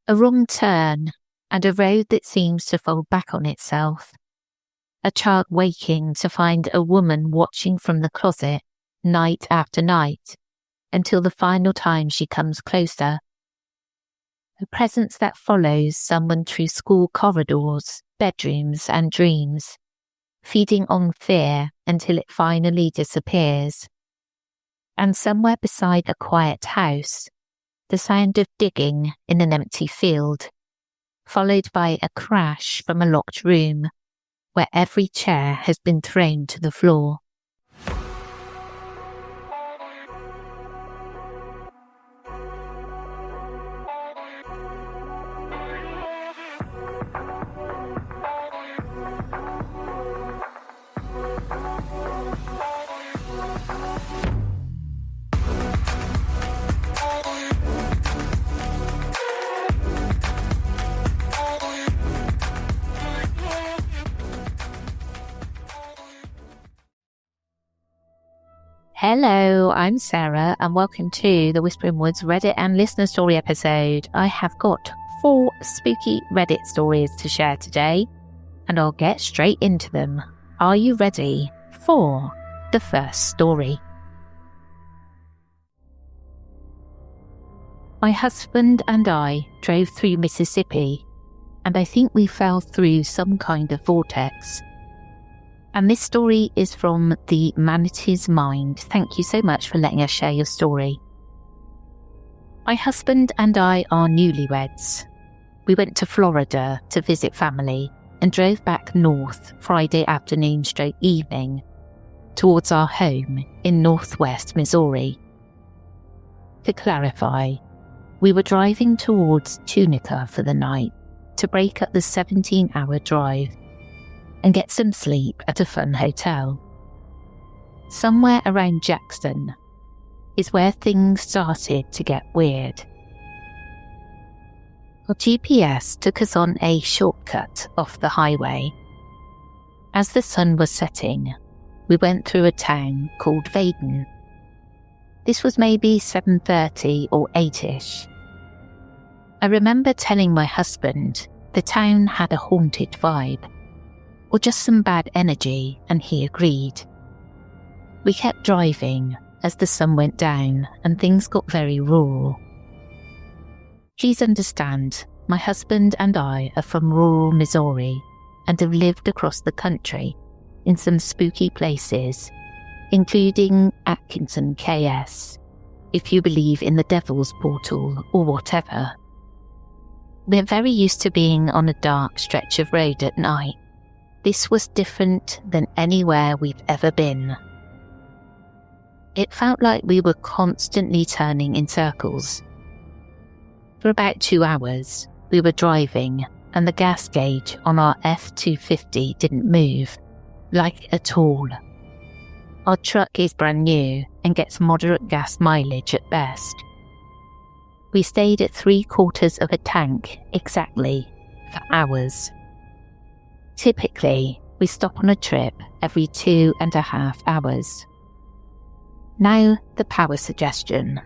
A wrong turn and a road that seems to fold back on itself. A child waking to find a woman watching from the closet night after night until the final time she comes closer. A presence that follows someone through school corridors, bedrooms and dreams, feeding on fear until it finally disappears. And somewhere beside a quiet house, the sound of digging in an empty field, followed by a crash from a locked room where every chair has been thrown to the floor. Hello, I'm Sarah and welcome to the Whispering Woods Reddit and listener story episode. I have got 4 spooky Reddit stories to share today and I'll get straight into them. Are you ready for the first story? My husband and I drove through Mississippi and I think we fell through some kind of vortex. And this story is from the Manatee's Mind. Thank you so much for letting us share your story. My husband and I are newlyweds. We went to Florida to visit family and drove back north Friday afternoon / evening towards our home in northwest Missouri. To clarify, we were driving towards Tunica for the night to break up the 17-hour drive and get some sleep at a fun hotel. Somewhere around Jackson is where things started to get weird. Our GPS took us on a shortcut off the highway. As the sun was setting, we went through a town called Vaden. This was maybe 7:30 or 8ish. I remember telling my husband the town had a haunted vibe, or just some bad energy, and he agreed. We kept driving as the sun went down and things got very rural. Please understand, my husband and I are from rural Missouri and have lived across the country in some spooky places, including Atkinson KS, if you believe in the Devil's Portal or whatever. We're very used to being on a dark stretch of road at night. This was different than anywhere we've ever been. It felt like we were constantly turning in circles. For about 2 hours, we were driving and the gas gauge on our F-250 didn't move, like at all. Our truck is brand new and gets moderate gas mileage at best. We stayed at 3/4 of a tank exactly for hours. Typically, we stop on a trip every 2.5 hours. Now, the power suggestion.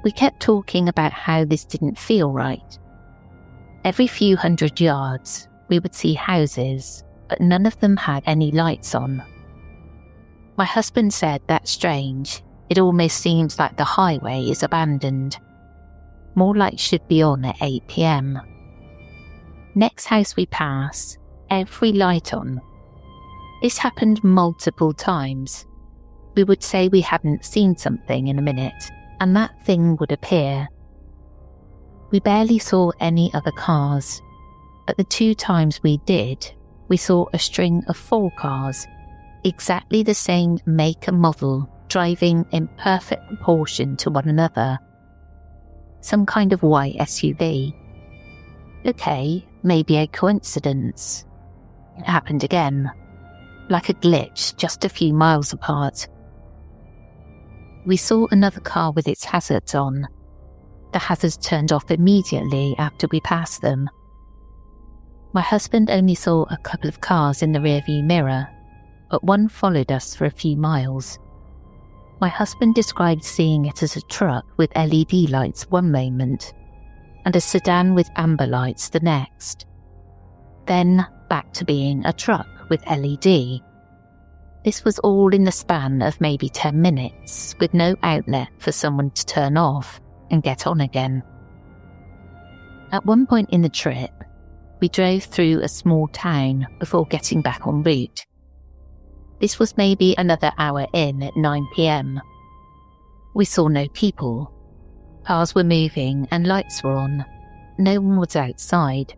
We kept talking about how this didn't feel right. Every few hundred yards, we would see houses, but none of them had any lights on. My husband said that's strange. It almost seems like the highway is abandoned. More lights should be on at 8 p.m. Next house we pass, every light on. This happened multiple times. We would say we hadn't seen something in a minute, and that thing would appear. We barely saw any other cars, but the 2 times we did, we saw a string of 4 cars, exactly the same make and model, driving in perfect proportion to one another. Some kind of white SUV. Okay, maybe a coincidence. It happened again, like a glitch just a few miles apart. We saw another car with its hazards on. The hazards turned off immediately after we passed them. My husband only saw a couple of cars in the rearview mirror, but one followed us for a few miles. My husband described seeing it as a truck with LED lights one moment, and a sedan with amber lights the next. Then back to being a truck with LED. This was all in the span of maybe 10 minutes, with no outlet for someone to turn off and get on again. At one point in the trip, we drove through a small town before getting back en route. This was maybe another hour in at 9 p.m. We saw no people. Cars were moving and lights were on. No one was outside.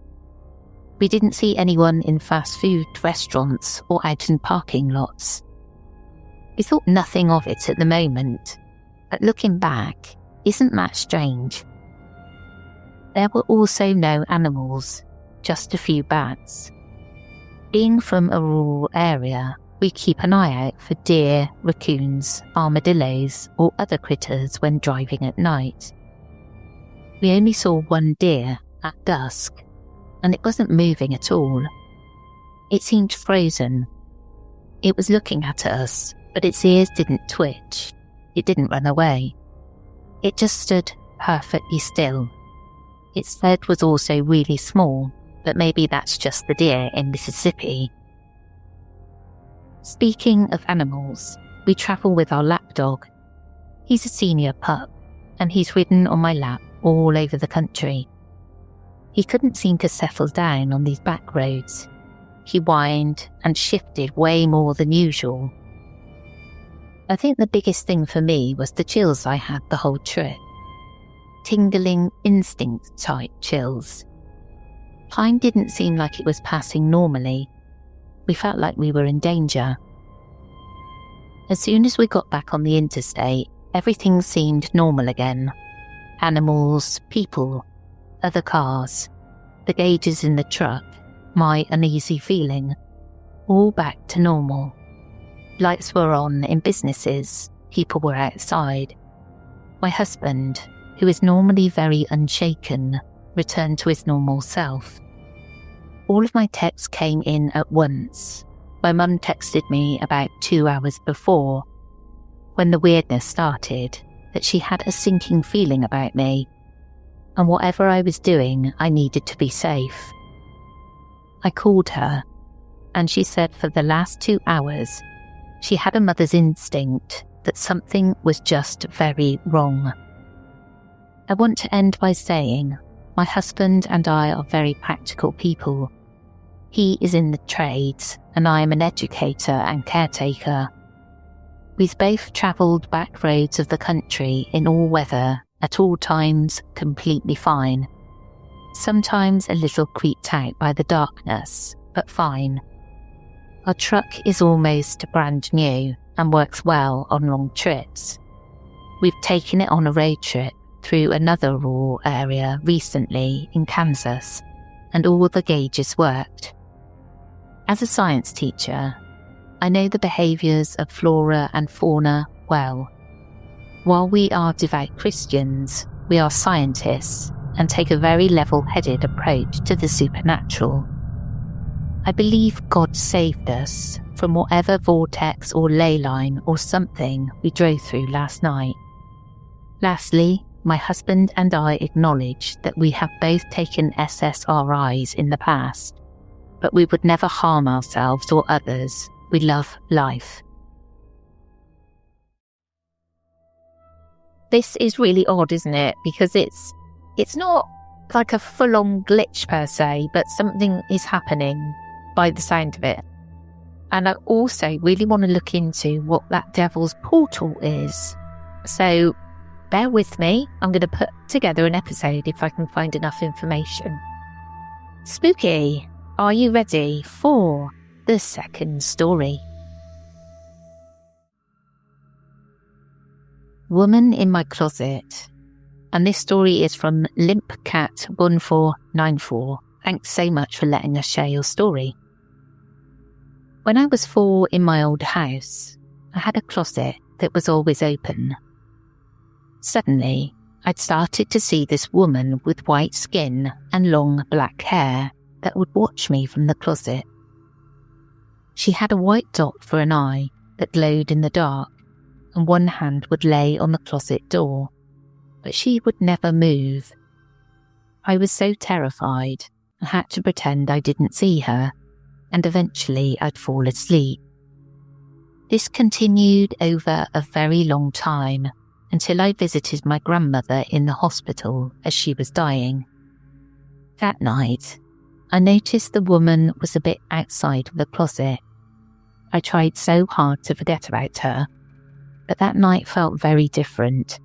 We didn't see anyone in fast food restaurants or out in parking lots. We thought nothing of it at the moment, but looking back, isn't that strange? There were also no animals, just a few bats. Being from a rural area, we keep an eye out for deer, raccoons, armadillos, or other critters when driving at night. We only saw one deer at dusk, and it wasn't moving at all. It seemed frozen. It was looking at us, but its ears didn't twitch. It didn't run away. It just stood perfectly still. Its head was also really small, but maybe that's just the deer in Mississippi. Speaking of animals, we travel with our lapdog. He's a senior pup, and he's ridden on my lap all over the country. He couldn't seem to settle down on these back roads. He whined and shifted way more than usual. I think the biggest thing for me was the chills I had the whole trip. Tingling, instinct-type chills. Time didn't seem like it was passing normally. We felt like we were in danger. As soon as we got back on the interstate, everything seemed normal again. Animals, people, other cars, the gauges in the truck, my uneasy feeling, all back to normal. Lights were on in businesses, people were outside. My husband, who is normally very unshaken, returned to his normal self. All of my texts came in at once. My mum texted me about 2 hours before, when the weirdness started, that she had a sinking feeling about me, and whatever I was doing, I needed to be safe. I called her, and she said for the last 2 hours, she had a mother's instinct that something was just very wrong. I want to end by saying, my husband and I are very practical people. He is in the trades, and I am an educator and caretaker. We've both travelled back roads of the country in all weather, at all times completely fine. Sometimes a little creeped out by the darkness, but fine. Our truck is almost brand new and works well on long trips. We've taken it on a road trip through another rural area recently in Kansas, and all the gauges worked. As a science teacher, I know the behaviours of flora and fauna well. While we are devout Christians, we are scientists and take a very level-headed approach to the supernatural. I believe God saved us from whatever vortex or ley line or something we drove through last night. Lastly, my husband and I acknowledge that we have both taken SSRIs in the past, but we would never harm ourselves or others. We love life. This is really odd, isn't it? Because it's not like a full-on glitch per se, but something is happening by the sound of it. And I also really want to look into what that devil's portal is. So bear with me. I'm going to put together an episode if I can find enough information. Spooky, are you ready for the second story? Woman in my closet. And this story is from LimpCat1494. Thanks so much for letting us share your story. When I was 4 in my old house, I had a closet that was always open. Suddenly, I'd started to see this woman with white skin and long black hair that would watch me from the closet. She had a white dot for an eye that glowed in the dark, and one hand would lay on the closet door, but she would never move. I was so terrified, I had to pretend I didn't see her, and eventually I'd fall asleep. This continued over a very long time until I visited my grandmother in the hospital as she was dying. That night, I noticed the woman was a bit outside of the closet. I tried so hard to forget about her, but that night felt very different.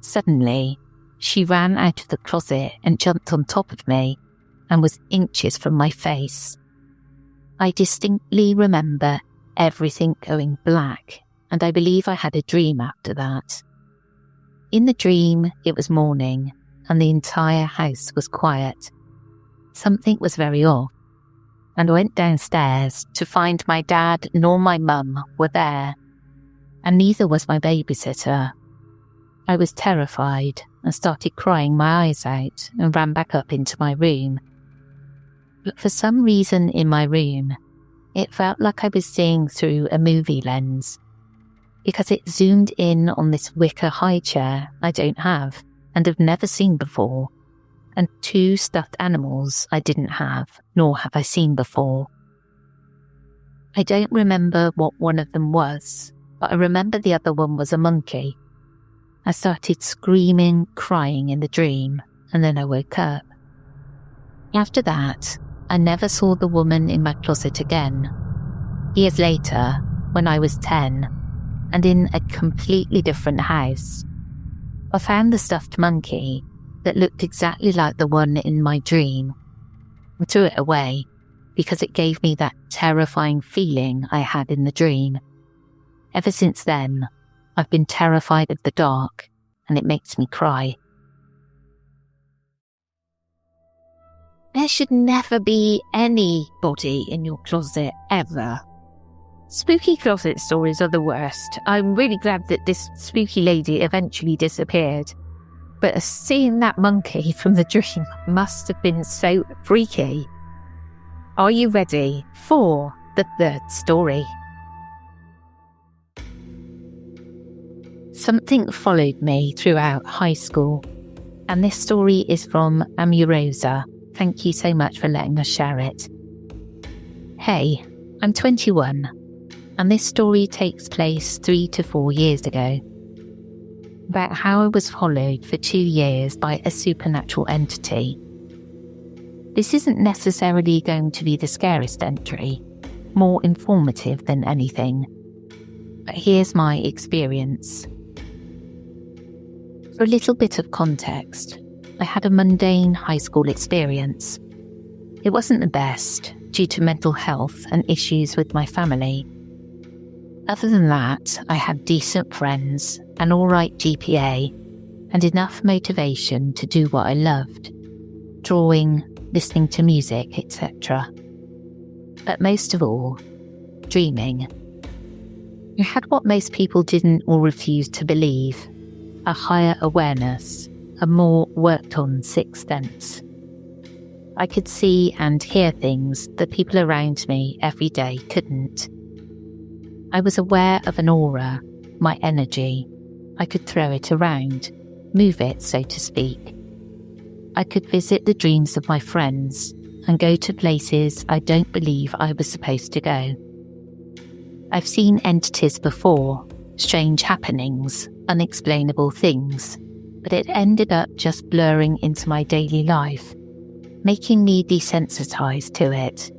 Suddenly, she ran out of the closet and jumped on top of me and was inches from my face. I distinctly remember everything going black, and I believe I had a dream after that. In the dream, it was morning, and the entire house was quiet. Something was very off, and I went downstairs to find my dad nor my mum were there, and neither was my babysitter. I was terrified and started crying my eyes out and ran back up into my room. But for some reason in my room, it felt like I was seeing through a movie lens, because it zoomed in on this wicker high chair I don't have and have never seen before, and two stuffed animals I didn't have, nor have I seen before. I don't remember what one of them was, but I remember the other one was a monkey. I started screaming, crying in the dream, and then I woke up. After that, I never saw the woman in my closet again. Years later, when I was 10, and in a completely different house, I found the stuffed monkey that looked exactly like the one in my dream. I threw it away because it gave me that terrifying feeling I had in the dream. Ever since then, I've been terrified of the dark, and it makes me cry. There should never be anybody in your closet, ever. Spooky closet stories are the worst. I'm really glad that this spooky lady eventually disappeared. But seeing that monkey from the dream must have been so freaky. Are you ready for the third story? Something followed me throughout high school, and this story is from Amurosa. Thank you so much for letting us share it. Hey, I'm 21, and this story takes place 3 to 4 years ago. About how I was followed for 2 years by a supernatural entity. This isn't necessarily going to be the scariest entry, more informative than anything. But here's my experience. For a little bit of context, I had a mundane high school experience. It wasn't the best due to mental health and issues with my family. Other than that, I had decent friends, an alright GPA, and enough motivation to do what I loved: drawing, listening to music, etc. But most of all, dreaming. I had what most people didn't or refused to believe: a higher awareness, a more worked-on sixth sense. I could see and hear things that people around me every day couldn't. I was aware of an aura, my energy. I could throw it around, move it, so to speak. I could visit the dreams of my friends and go to places I don't believe I was supposed to go. I've seen entities before, strange happenings, unexplainable things, but it ended up just blurring into my daily life, making me desensitized to it.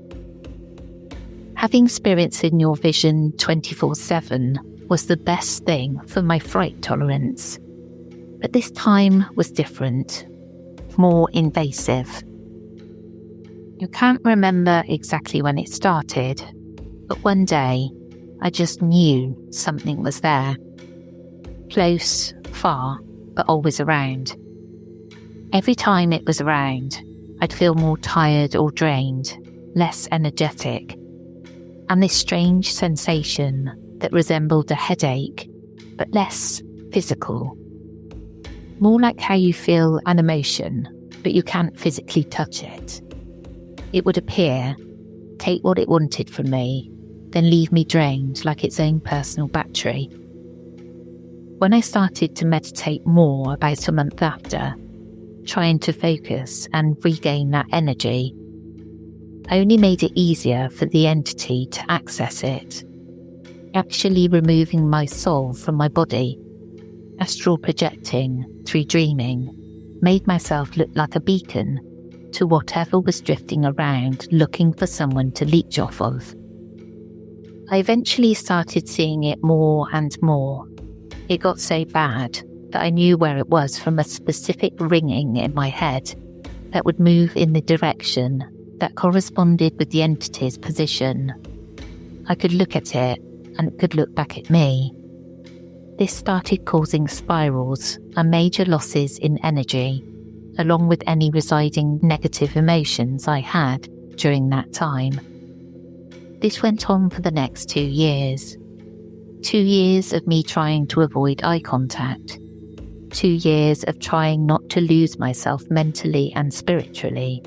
Having spirits in your vision 24/7 was the best thing for my fright tolerance. But this time was different, more invasive. I can't remember exactly when it started, but one day I just knew something was there. Close, far, but always around. Every time it was around, I'd feel more tired or drained, less energetic, and this strange sensation that resembled a headache, but less physical. More like how you feel an emotion, but you can't physically touch it. It would appear, take what it wanted from me, then leave me drained like its own personal battery. When I started to meditate more about a month after, trying to focus and regain that energy, only made it easier for the entity to access it, actually removing my soul from my body. Astral projecting through dreaming made myself look like a beacon to whatever was drifting around looking for someone to leech off of. I eventually started seeing it more and more. It got so bad that I knew where it was from a specific ringing in my head that would move in the direction that corresponded with the entity's position. I could look at it and it could look back at me. This started causing spirals and major losses in energy, along with any residing negative emotions I had during that time. This went on for the next 2 years. 2 years of me trying to avoid eye contact. 2 years of trying not to lose myself mentally and spiritually.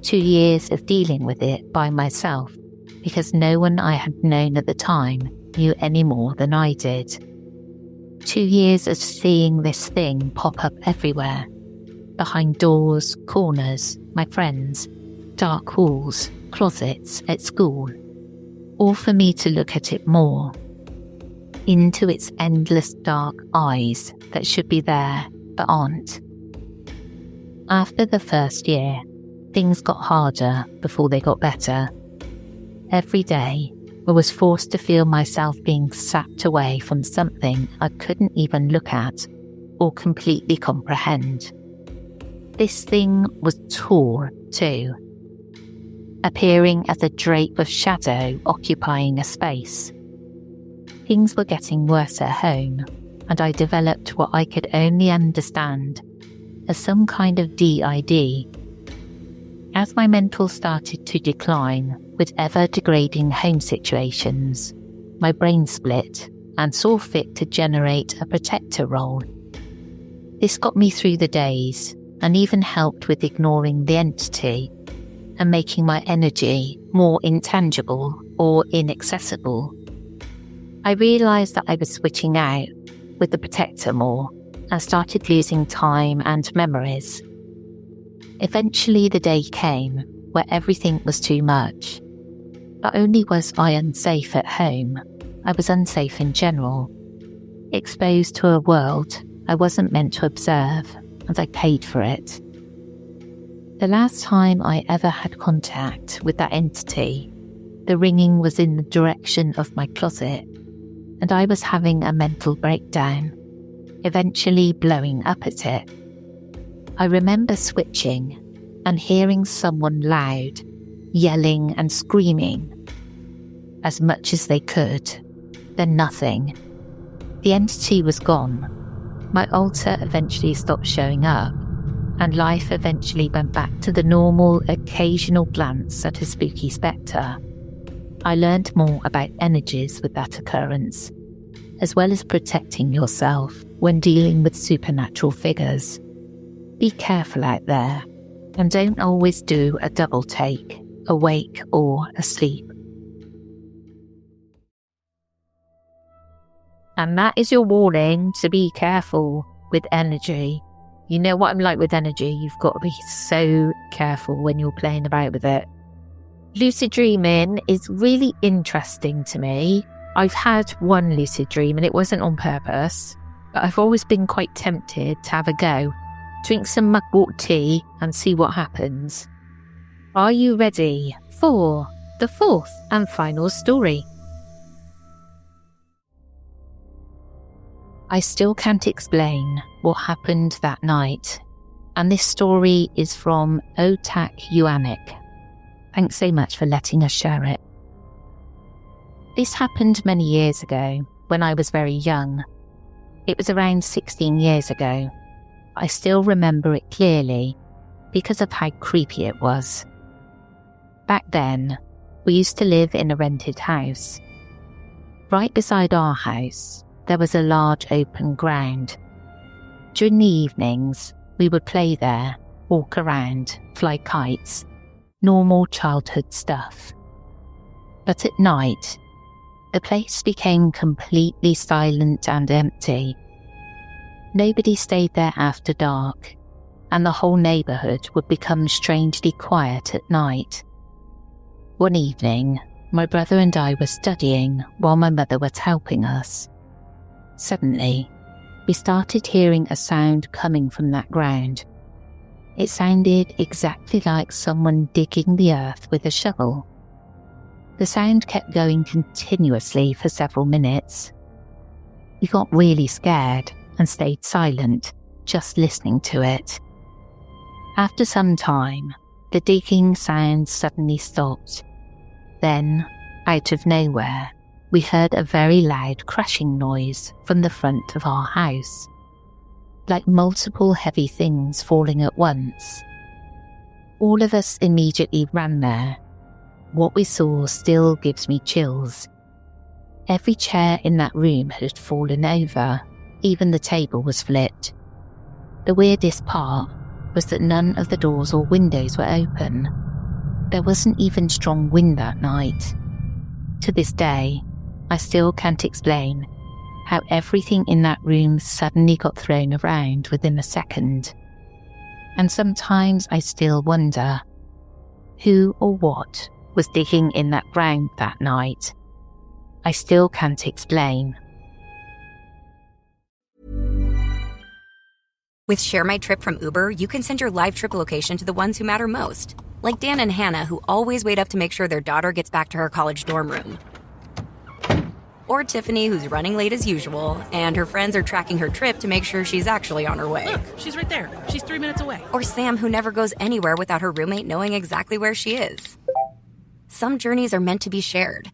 2 years of dealing with it by myself, because no one I had known at the time knew any more than I did. 2 years of seeing this thing pop up everywhere, behind doors, corners, my friends, dark halls, closets, at school, all for me to look at it more, into its endless dark eyes that should be there but aren't. After the first year, things got harder before they got better. Every day, I was forced to feel myself being sapped away from something I couldn't even look at or completely comprehend. This thing was tall too, appearing as a drape of shadow occupying a space. Things were getting worse at home, and I developed what I could only understand as some kind of DID. As my mental started to decline with ever-degrading home situations, my brain split and saw fit to generate a protector role. This got me through the days and even helped with ignoring the entity and making my energy more intangible or inaccessible. I realised that I was switching out with the protector more and started losing time and memories. Eventually the day came where everything was too much. Not only was I unsafe at home, I was unsafe in general, exposed to a world I wasn't meant to observe, and I paid for it. The last time I ever had contact with that entity, the ringing was in the direction of my closet, and I was having a mental breakdown, eventually blowing up at it. I remember switching and hearing someone loud, yelling and screaming as much as they could, then nothing. The entity was gone. My altar eventually stopped showing up, and life eventually went back to the normal occasional glance at a spooky spectre. I learned more about energies with that occurrence, as well as protecting yourself when dealing with supernatural figures. Be careful out there, and don't always do a double take, awake or asleep. And that is your warning to be careful with energy. You know what I'm like with energy, you've got to be so careful when you're playing about with it. Lucid dreaming is really interesting to me. I've had one lucid dream and it wasn't on purpose, but I've always been quite tempted to have a go. Drink some mugwort tea and see what happens. Are you ready for the fourth and final story? I still can't explain what happened that night, and this story is from Otak Yuanik. Thanks so much for letting us share it. This happened many years ago when I was very young. It was around 16 years ago. I still remember it clearly because of how creepy it was. Back then, we used to live in a rented house. Right beside our house, there was a large open ground. During the evenings, we would play there, walk around, fly kites, normal childhood stuff. But at night, the place became completely silent and empty. Nobody stayed there after dark, and the whole neighbourhood would become strangely quiet at night. One evening, my brother and I were studying while my mother was helping us. Suddenly, we started hearing a sound coming from that ground. It sounded exactly like someone digging the earth with a shovel. The sound kept going continuously for several minutes. We got really scared and stayed silent, just listening to it. After some time, the digging sound suddenly stopped. Then, out of nowhere, we heard a very loud crashing noise from the front of our house, like multiple heavy things falling at once. All of us immediately ran there. What we saw still gives me chills. Every chair in that room had fallen over, even the table was flipped. The weirdest part was that none of the doors or windows were open. There wasn't even strong wind that night. To this day, I still can't explain how everything in that room suddenly got thrown around within a second. And sometimes I still wonder who or what was digging in that ground that night. I still can't explain. With Share My Trip from Uber, you can send your live trip location to the ones who matter most. Like Dan and Hannah, who always wait up to make sure their daughter gets back to her college dorm room. Or Tiffany, who's running late as usual, and her friends are tracking her trip to make sure she's actually on her way. Look, she's right there. She's 3 minutes away. Or Sam, who never goes anywhere without her roommate knowing exactly where she is. Some journeys are meant to be shared.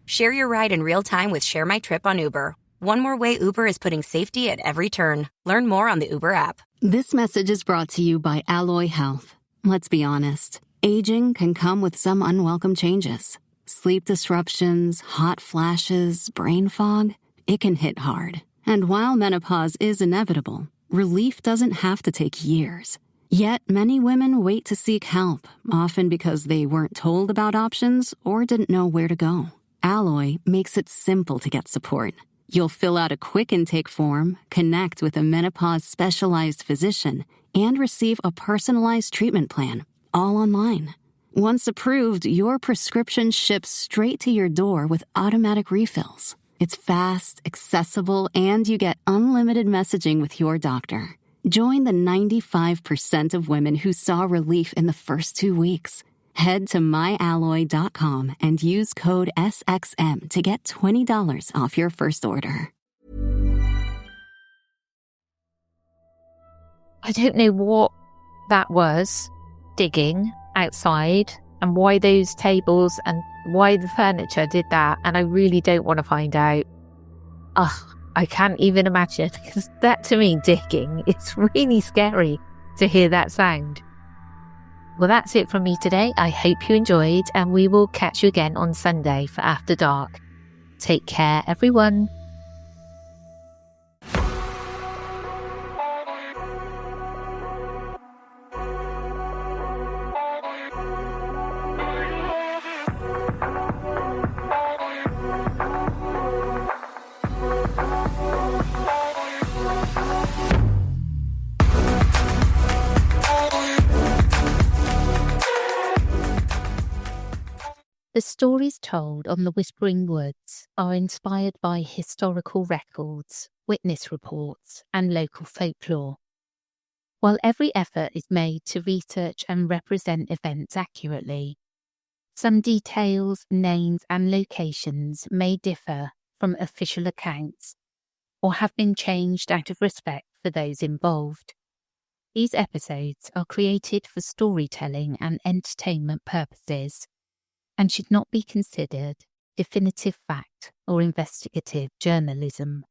Share your ride in real time with Share My Trip on Uber. One more way Uber is putting safety at every turn. Learn more on the Uber app. This message is brought to you by Alloy Health. Let's be honest, aging can come with some unwelcome changes. Sleep disruptions, hot flashes, brain fog, it can hit hard. And while menopause is inevitable, relief doesn't have to take years. Yet many women wait to seek help, often because they weren't told about options or didn't know where to go. Alloy makes it simple to get support. You'll fill out a quick intake form, connect with a menopause-specialized physician, and receive a personalized treatment plan, all online. Once approved, your prescription ships straight to your door with automatic refills. It's fast, accessible, and you get unlimited messaging with your doctor. Join the 95% of women who saw relief in the first 2 weeks. Head to myalloy.com and use code SXM to get $20 off your first order. I don't know what that was, digging outside, and why those tables and why the furniture did that, and I really don't want to find out. Ugh, I can't even imagine, because that to me, digging, it's really scary to hear that sound. Well, that's it from me today. I hope you enjoyed, and we will catch you again on Sunday for After Dark. Take care, everyone. The stories told on the Whispering Woods are inspired by historical records, witness reports, and local folklore. While every effort is made to research and represent events accurately, some details, names, and locations may differ from official accounts or have been changed out of respect for those involved. These episodes are created for storytelling and entertainment purposes, and should not be considered definitive fact or investigative journalism.